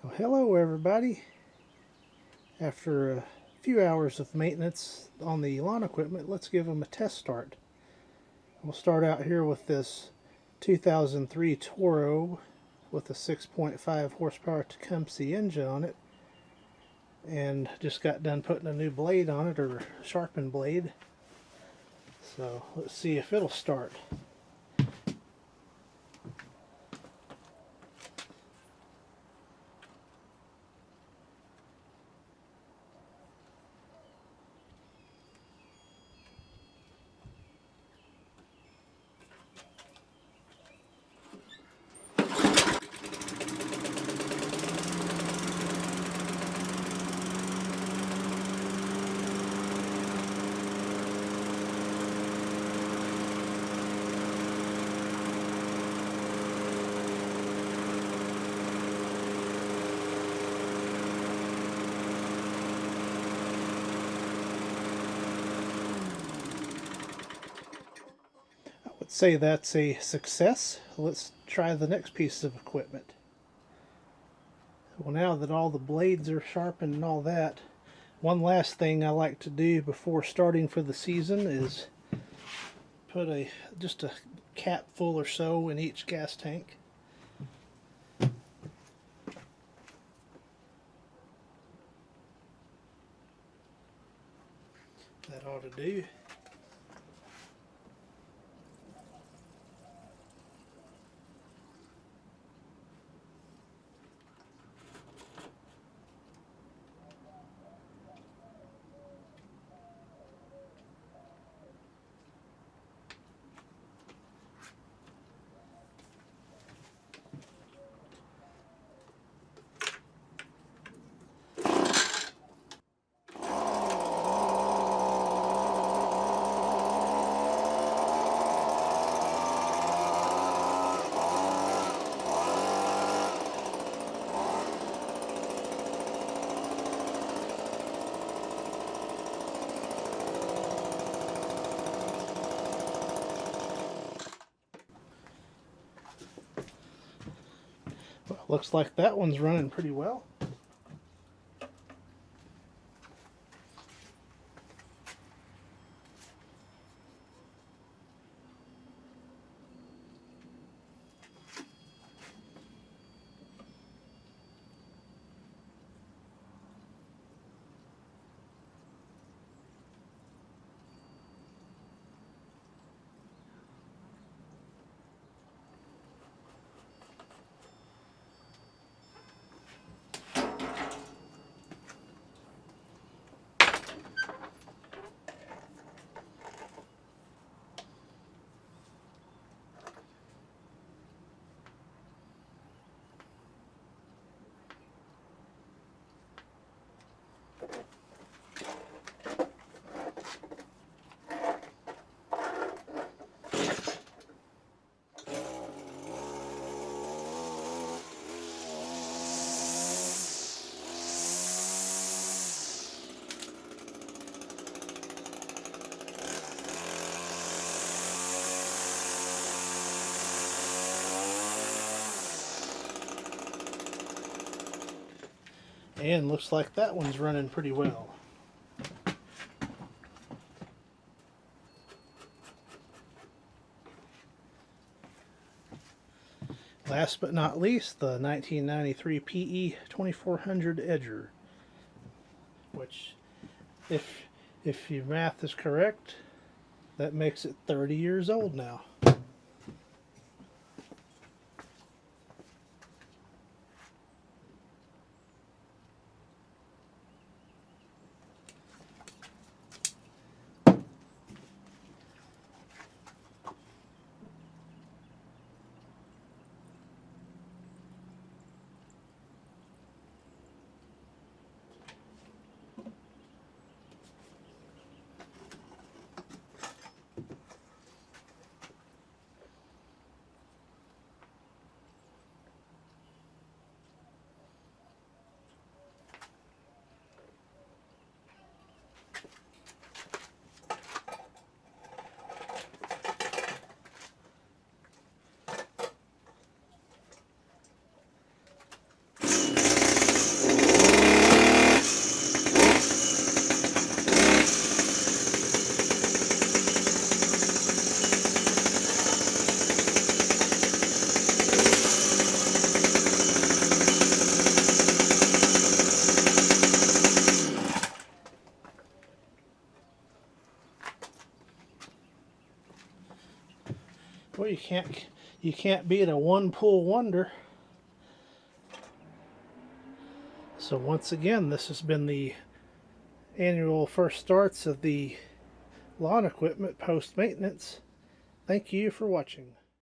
Well, hello everybody. After a few hours of maintenance on the lawn equipment, let's give them a test start. We'll start out here with this 2003 Toro with a 6.5 horsepower Tecumseh engine on it, and just got done putting a new blade on it, or sharpened blade. So let's see if it'll start. Let's say that's a success. Let's try the next piece of equipment. Well, now that all the blades are sharpened and all that, one last thing I like to do before starting for the season is put just a cap full or so in each gas tank. That ought to do. Well, looks like that one's running pretty well. And looks like that one's running pretty well. Last but not least, the 1993 PE 2400 Edger, which, if your math is correct, that makes it 30 years old now. Well, you can't beat a one pull wonder. So once again, this has been the annual first starts of the lawn equipment post maintenance. Thank you for watching.